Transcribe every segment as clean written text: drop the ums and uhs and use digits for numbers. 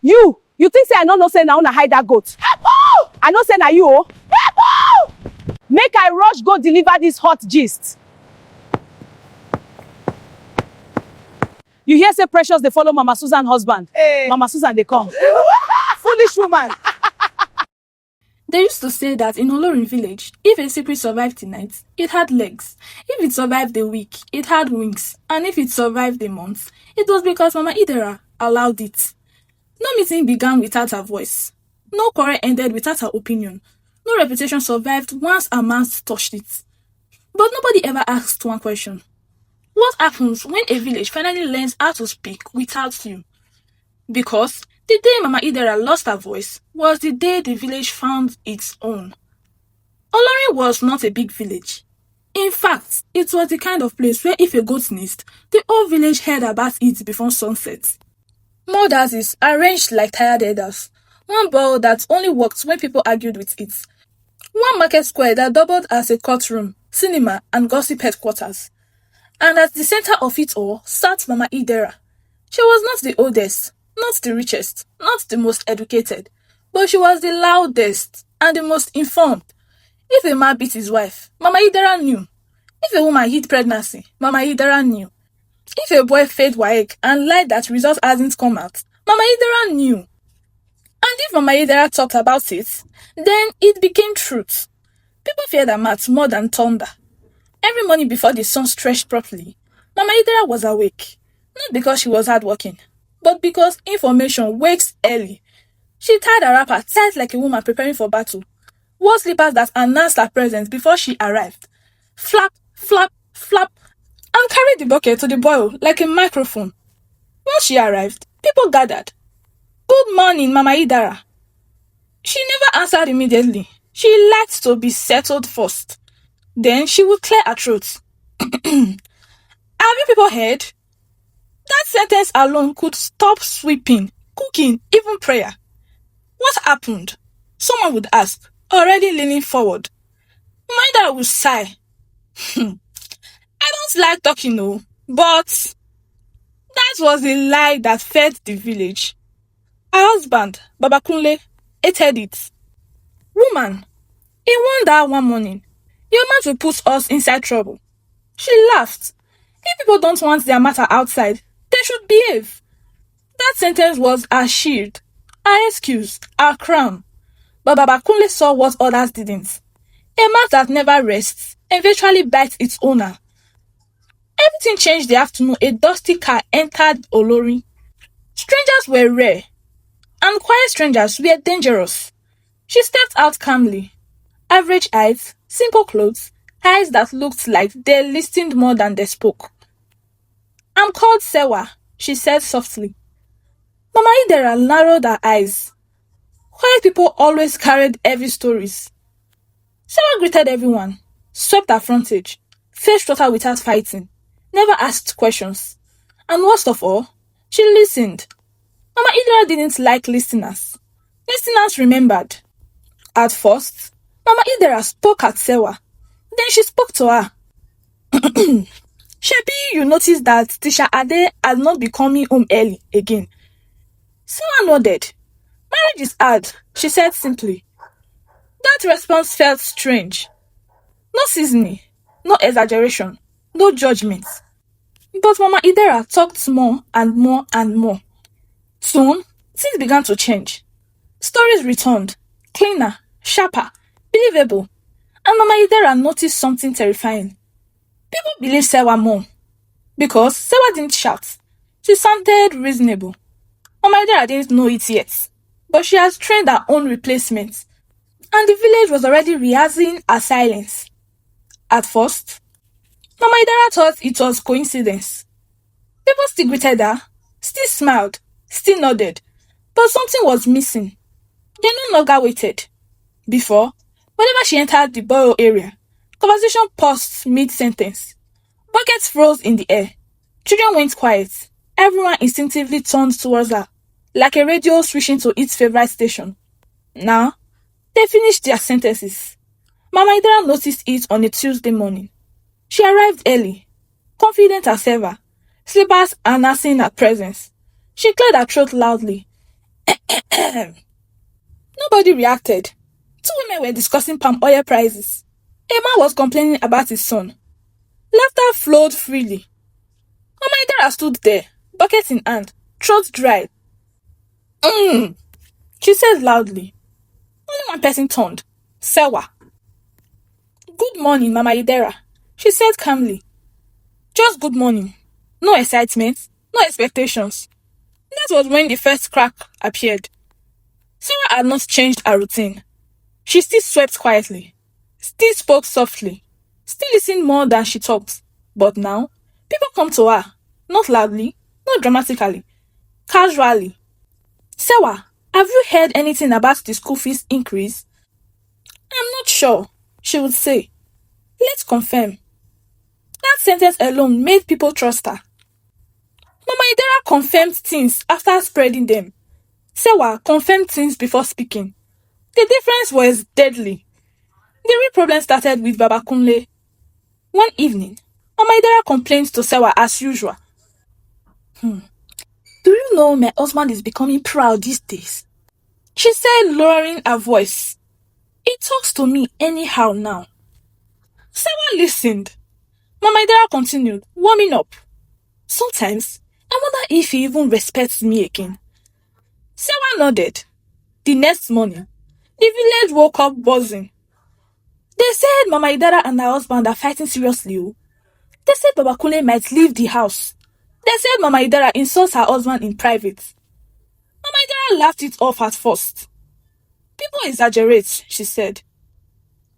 You think say I no know say na una hide that goat? I know say na you oh. Make I rush go deliver this hot gist. You hear say Precious dey follow Mama Susan husband. Mama Susan dey come. Foolish woman. They used to say that in Olorin village, if a secret survived the night, it had legs. If it survived the week, it had wings. And if it survived the month, it was because Mama Idera allowed it. No meeting began without her voice. No quarrel ended without her opinion. No reputation survived once a mouth touched it. But nobody ever asked one question. What happens when a village finally learns how to speak without you? Because the day Mama Idera lost her voice was the day the village found its own. Olorin was not a big village. In fact, it was the kind of place where if a goat sneezed, the whole village heard about it before sunset. Mud houses arranged like tired elders. One ball that only worked when people argued with it. One market square that doubled as a courtroom, cinema, and gossip headquarters. And at the center of it all sat Mama Idera. She was not the oldest, not the richest, not the most educated, but she was the loudest and the most informed. If a man beat his wife, Mama Idera knew. If a woman hid pregnancy, Mama Idera knew. If a boy failed WAEC and lied that results hadn't come out, Mama Idera knew. And if Mama Idera talked about it, then it became truth. People feared her mouth more than thunder. Every morning before the sun stretched properly, Mama Idera was awake. Not because she was hardworking, but because information wakes early. She tied her wrapper tight like a woman preparing for battle, wore slippers that announced her presence before she arrived. Flap, flap, flap, and carried the bucket to the boil like a microphone. Once she arrived, people gathered. Good morning, Mama Idera. She never answered immediately. She liked to be settled first. Then she would clear her throat. Have you people heard? That sentence alone could stop sweeping, cooking, even prayer. What happened? Someone would ask, already leaning forward. Mama Idera would sigh. I don't like talking, no, but that was a lie that fed the village. Her husband, Baba Kunle, hated it. Woman, he warned her one morning, your mouth will put us inside trouble. She laughed. If people don't want their matter outside, they should behave. That sentence was her shield, her excuse, her crown. But Baba Kunle saw what others didn't. A mouth that never rests eventually bites its owner. Everything changed the afternoon a dusty car entered Olorin. Strangers were rare, and quiet strangers were dangerous. She stepped out calmly. Average height, simple clothes, eyes that looked like they listened more than they spoke. I'm called Sewa, she said softly. Mama Idera narrowed her eyes. Quiet people always carried heavy stories. Sewa greeted everyone, swept her frontage, fetched water without fighting, never asked questions. And worst of all, she listened. Mama Idera didn't like listeners. Listeners remembered. At first, Mama Idera spoke at Sewa. Then she spoke to her. Shebi, you noticed that Tisha Ade has not been coming home early again. Sewa nodded. Marriage is hard, she said simply. That response felt strange. No seasoning, no exaggeration, no judgment. But Mama Idera talked more and more and more. Soon, things began to change. Stories returned, cleaner, sharper, believable. And Mama Idera noticed something terrifying. People believed Sewa more. Because Sewa didn't shout. She sounded reasonable. Mama Idera didn't know it yet. But she has trained her own replacement. And the village was already rehearsing her silence. At first, Mama Idera thought it was coincidence. People still greeted her, still smiled, still nodded. But something was missing. They no longer waited. Before, whenever she entered the borough area, conversation paused mid-sentence. Buckets froze in the air. Children went quiet. Everyone instinctively turned towards her, like a radio switching to its favorite station. Now, they finished their sentences. Mama Idera noticed it on a Tuesday morning. She arrived early, confident as ever, slippers announcing her presence. She cleared her throat loudly. Nobody reacted. Two women were discussing palm oil prices. A man was complaining about his son. Laughter flowed freely. Mama Idara stood there, bucket in hand, throat dry. She said loudly. Only one person turned. Sewa. Good morning, Mama Idera, she said calmly. Just good morning. No excitement, no expectations. That was when the first crack appeared. Sarah had not changed her routine. She still swept quietly, still spoke softly, still listened more than she talked. But now, people come to her, not loudly, not dramatically, casually. Sewa, have you heard anything about the school fees increase? I'm not sure, she would say. Let's confirm. That sentence alone made people trust her. Mama Idera confirmed things after spreading them. Sewa confirmed things before speaking. The difference was deadly. The real problem started with Baba Kunle. One evening, Mama Idera complained to Sewa as usual. Do you know my husband is becoming proud these days? She said, lowering her voice. He talks to me anyhow now. Sewa listened. Mama Idera continued, warming up. Sometimes, I wonder if he even respects me again. Sewa nodded. The next morning, the village woke up buzzing. They said Mama Idara and her husband are fighting seriously. They said Baba Kule might leave the house. They said Mama Idara insults her husband in private. Mama Idara laughed it off at first. People exaggerate, she said.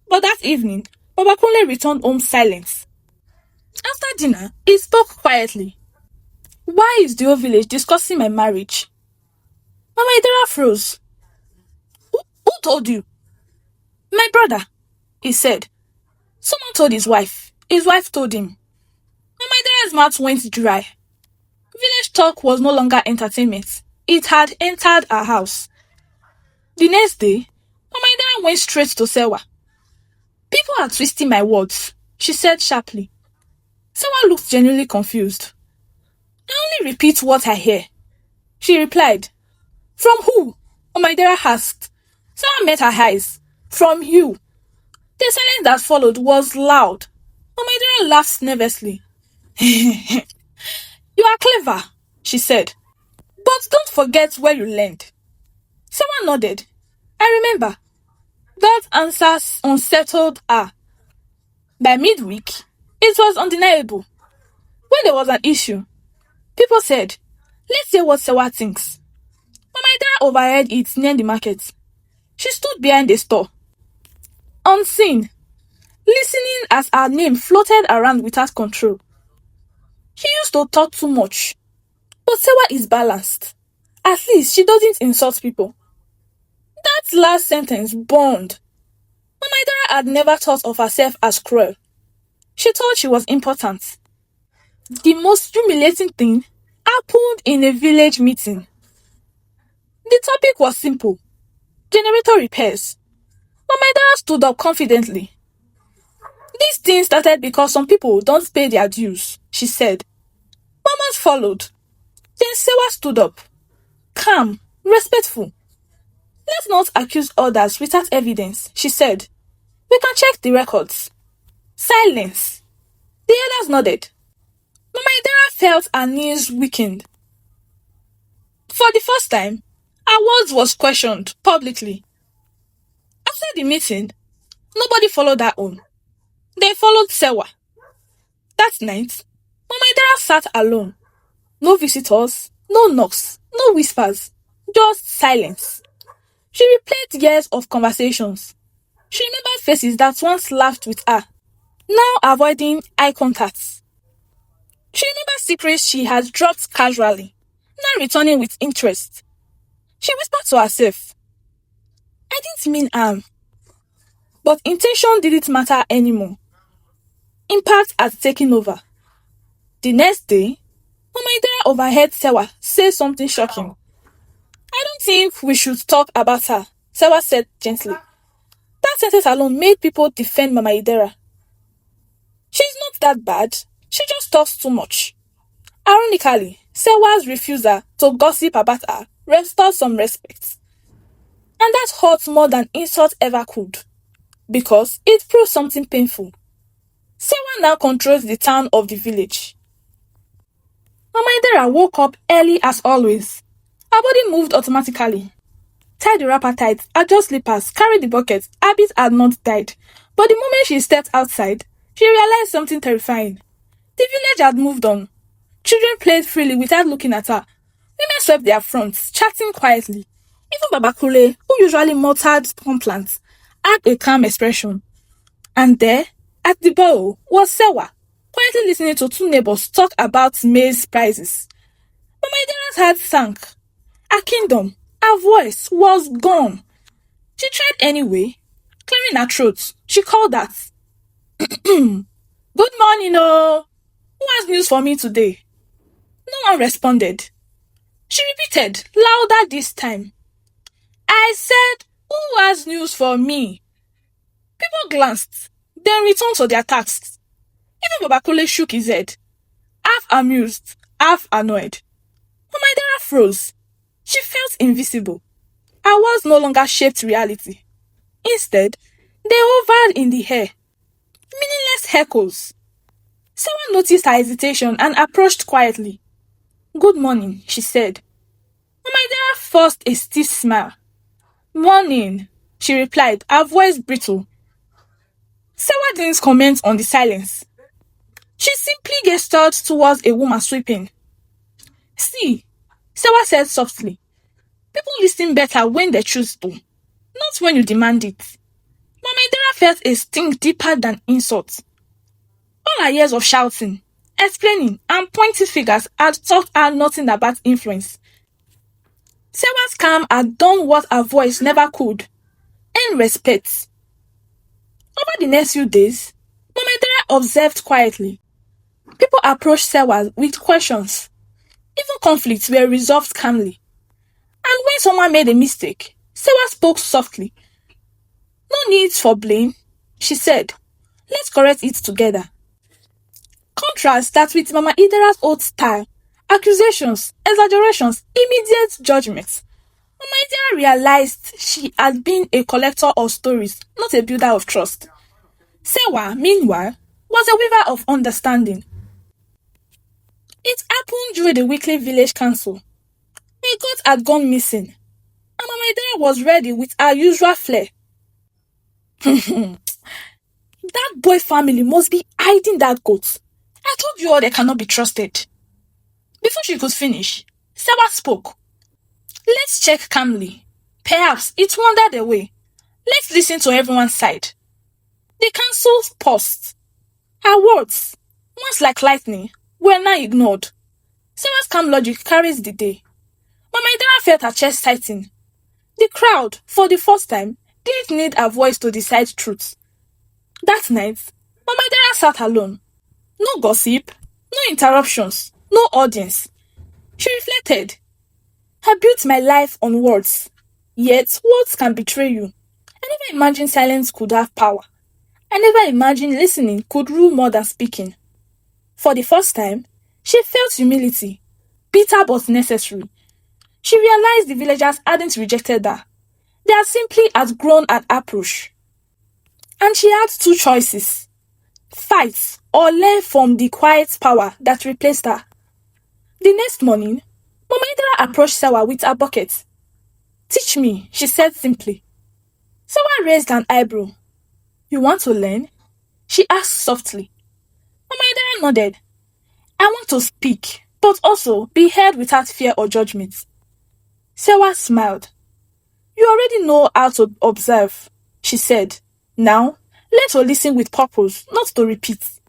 But that evening, Baba Kule returned home silent. After dinner, he spoke quietly. Why is the whole village discussing my marriage? Mama Idara froze. Who told you? My brother, he said. Someone told his wife. His wife told him. Mama Idara's mouth went dry. Village talk was no longer entertainment. It had entered her house. The next day, Mama Idara went straight to Sewa. People are twisting my words, she said sharply. Sewa looked genuinely confused. I only repeat what I hear, she replied. From who? Mama Idara asked. Sewa met her eyes. From you. The silence that followed was loud. Mama Idara laughed nervously. You are clever, she said. But don't forget where you learned. Someone nodded. I remember. That answer unsettled her. By midweek, it was undeniable. When there was an issue, people said, let's hear what Sewa thinks. Mama Idara overheard it near the market. She stood behind the store, unseen, listening as her name floated around without control. She used to talk too much. But Sewa is balanced. At least she doesn't insult people. That last sentence burned. Mama Idara had never thought of herself as cruel. She thought she was important. The most humiliating thing happened in a village meeting. The topic was simple. Generator repairs. Mama Idara stood up confidently. This thing started because some people don't pay their dues, she said. Mamas followed. Then Sewa stood up. Calm, respectful. Let's not accuse others without evidence, she said. We can check the records. Silence. The others nodded. Mama Idara felt her knees weakened. For the first time, her words was questioned publicly. After the meeting, nobody followed her home. They followed Sewa. That night, Mama Idara sat alone. No visitors, no knocks, no whispers, just silence. She replayed years of conversations. She remembered faces that once laughed with her, now avoiding eye contact. She remembered secrets she had dropped casually, now returning with interest. She whispered to herself, I didn't mean harm. But intention didn't matter anymore. Impact had taken over. The next day, Mama Idara overheard Sewa say something shocking. I don't think we should talk about her, Sewa said gently. That sentence alone made people defend Mama Idara. She's not that bad. She just talks too much. Ironically, Sewa's refusal to gossip about her restored some respect. And that hurt more than insult ever could, because it proved something painful. Sewa now controls the town of the village. Mama Idera woke up early as always. Her body moved automatically. Tied the wrapper tight, adjust slippers, carried the bucket. Abby's had not died. But the moment she stepped outside, she realized something terrifying. The village had moved on. Children played freely without looking at her. Women swept their fronts, chatting quietly. Even Baba Kule, who usually muttered complaints, had a calm expression. And there, at the bowl, was Sewa, quietly listening to two neighbors talk about maize prices. Mama Idera's heart sank. Her kingdom, her voice was gone. She tried anyway. Clearing her throat, she called out, "Good morning, oh! Who has news for me today?" No one responded. She repeated, louder this time. "I said, who has news for me?" People glanced, then returned to their tasks. Even Babakule shook his head, half amused, half annoyed. Mama Idera froze. She felt invisible. Her words no longer shaped reality. Instead, they hovered in the air. Meaningless echoes. Someone noticed her hesitation and approached quietly. "Good morning," she said. Mama Idera forced a stiff smile. "Morning," she replied, her voice brittle. Sewa didn't comment on the silence. She simply gestured towards a woman sweeping. "See," Sewa said softly. "People listen better when they choose to, not when you demand it." Mama Idera felt a sting deeper than insult. All her years of shouting, explaining, and pointing fingers had taught her nothing about influence. Sewa's calm had done what her voice never could: earn respect. Over the next few days, Mama Idera observed quietly. People approached Sewa with questions. Even conflicts were resolved calmly. And when someone made a mistake, Sewa spoke softly. "No need for blame," she said. "Let's correct it together." Contrast that with Mama Idera's old style: accusations, exaggerations, immediate judgments. Mama Idera realized she had been a collector of stories, not a builder of trust. Sewa, meanwhile, was a weaver of understanding. It happened during the weekly village council. A goat had gone missing, and Mama Idera was ready with her usual flair. "That boy family must be hiding that goat. I told you all they cannot be trusted." Before she could finish, Sewa spoke. "Let's check calmly. Perhaps it wandered away. Let's listen to everyone's side." The council paused. Her words, once like lightning, were now ignored. Sewa's calm logic carries the day. Mama Idera felt her chest tighten. The crowd, for the first time, didn't need her voice to decide truth. That night, Mama Idera sat alone. No gossip, no interruptions, no audience. She reflected. "I built my life on words. Yet words can betray you. I never imagined silence could have power. I never imagined listening could rule more than speaking." For the first time, she felt humility, bitter but necessary. She realized the villagers hadn't rejected her. They had simply outgrown her approach. And she had two choices: fight or learn from the quiet power that replaced her. The next morning, Mama Idera approached Sewa with her bucket. "Teach me," she said simply. Sewa raised an eyebrow. "You want to learn?" she asked softly. Mama Idera nodded. "I want to speak, but also be heard without fear or judgment." Sewa smiled. "You already know how to observe," she said. "Now, learn to listen with purpose, not to repeat."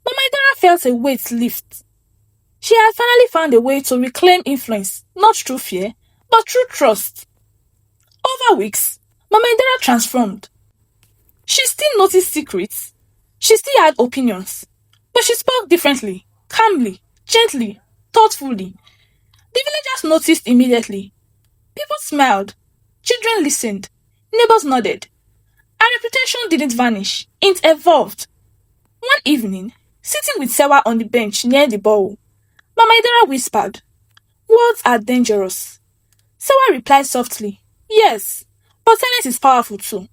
Mama Idera felt a weight lift. She had finally found a way to reclaim influence, not through fear, but through trust. Over weeks, Mama Idera transformed. She still noticed secrets. She still had opinions. But she spoke differently, calmly, gently, thoughtfully. The villagers noticed immediately. People smiled. Children listened. Neighbors nodded. Her reputation didn't vanish. It evolved. One evening, sitting with Sewa on the bench near the bowl, Mama Idera whispered, "Words are dangerous. Sewa replied softly, "Yes, but silence is powerful too.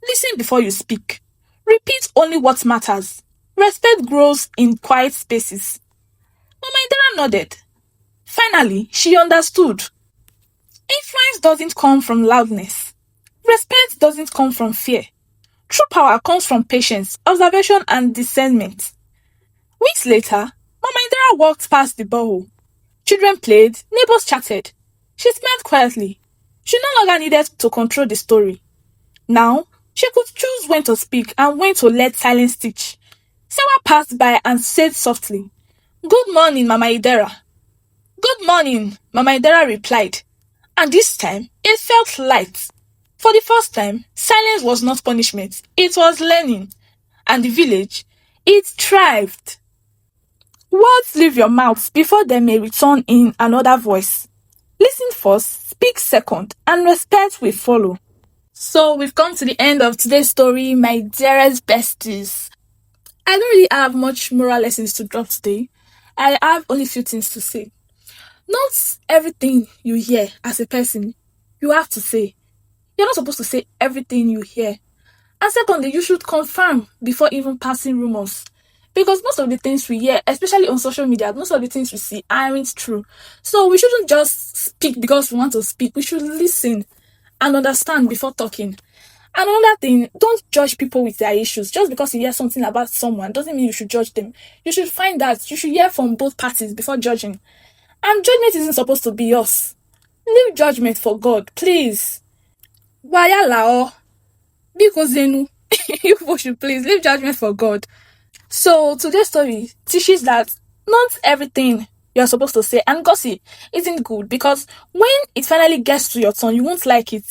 Listen before you speak. Repeat only what matters. Respect grows in quiet spaces." Mama Idara nodded. Finally, she understood. Influence doesn't come from loudness. Respect doesn't come from fear. True power comes from patience, observation, and discernment. Weeks later, Mama Indira walked past the borehole. Children played, neighbors chatted. She smiled quietly. She no longer needed to control the story. Now, she could choose when to speak and when to let silence teach. Sewa passed by and said softly, "Good morning, Mama Idera." "Good morning," Mama Idera replied. And this time, it felt light. For the first time, silence was not punishment, it was learning. And the village, it thrived. Words leave your mouth before they may return in another voice. Listen first, speak second, and respect will follow. So we've come to the end of today's story, my dearest besties. I don't really have much moral lessons to drop today. I have only a few things to say. Not everything you hear as a person, you have to say. You're not supposed to say everything you hear. And secondly, you should confirm before even passing rumors. Because most of the things we hear, especially on social media, most of the things we see aren't true. So we shouldn't just speak because we want to speak. We should listen and understand before talking. And another thing, don't judge people with their issues. Just because you hear something about someone doesn't mean you should judge them. You should find out. You should hear from both parties before judging. And judgment isn't supposed to be yours. Leave judgment for God, please. Wayalao. Because you people should please leave judgment for God. So today's story teaches that not everything you're supposed to say and gossip isn't good, because when it finally gets to your turn, you won't like it.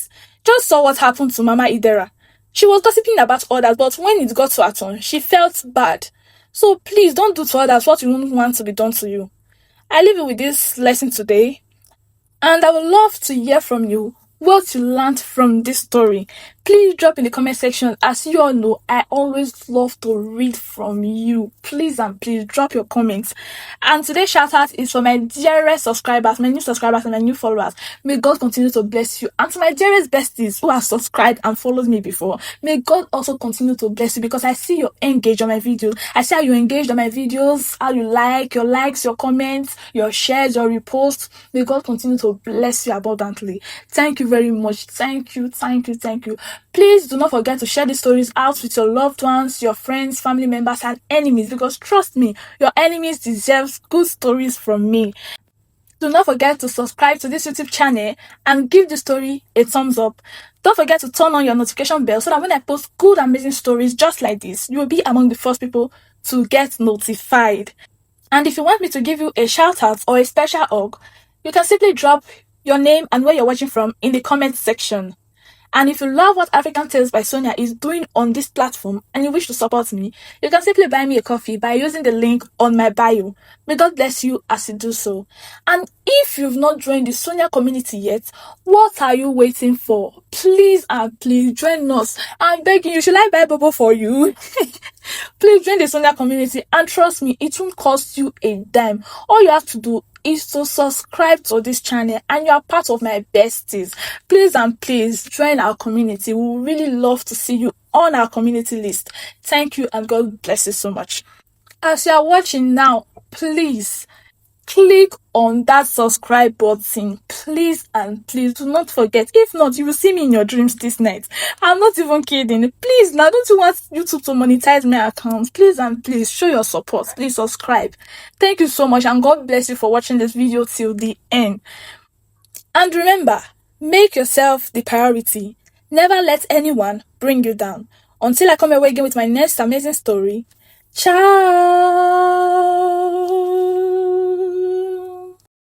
Just saw what happened to Mama Idera. She was gossiping about others, but when it got to her turn, she felt bad. So please don't do to others what you wouldn't want to be done to you. I leave you with this lesson today, and I would love to hear from you what you learned from this story. Please drop in the comment section. As you all know, I always love to read from you. Please and please drop your comments. And today's shout out is for my dearest subscribers, my new subscribers and my new followers. May God continue to bless you. And to my dearest besties who have subscribed and followed me before, may God also continue to bless you, because I see you engaged on my video. I see how you engaged on my videos, how you like, your likes, your comments, your shares, your reposts. May God continue to bless you abundantly. Thank you very much. Thank you. Please do not forget to share these stories out with your loved ones, your friends, family members, and enemies, because trust me, your enemies deserve good stories from me. Do not forget to subscribe to this YouTube channel and give the story a thumbs up. Don't forget to turn on your notification bell so that when I post good, amazing stories just like this, you will be among the first people to get notified. And if you want me to give you a shout out or a special hug, you can simply drop your name and where you're watching from in the comment section. And if you love what African Tales by Sonia is doing on this platform and you wish to support me, you can simply buy me a coffee by using the link on my bio. May God bless you as you do so. And if you've not joined the Sonia community yet, what are you waiting for? Please and please join us. I'm begging you, should I buy bubble for you? Please join the Sonia community, and trust me, it won't cost you a dime. All you have to do is to subscribe to this channel and you are part of my besties. Please and please join our community. We would really love to see you on our community list. Thank you, and God bless you so much. As you are watching now, please click on that subscribe button. Please and please do not forget. If not, you will see me in your dreams this night. I'm not even kidding. Please, now don't you want YouTube to monetize my account? Please and please show your support. Please subscribe. Thank you so much, and God bless you for watching this video till the end. And remember, make yourself the priority. Never let anyone bring you down. Until I come away again with my next amazing story. Ciao.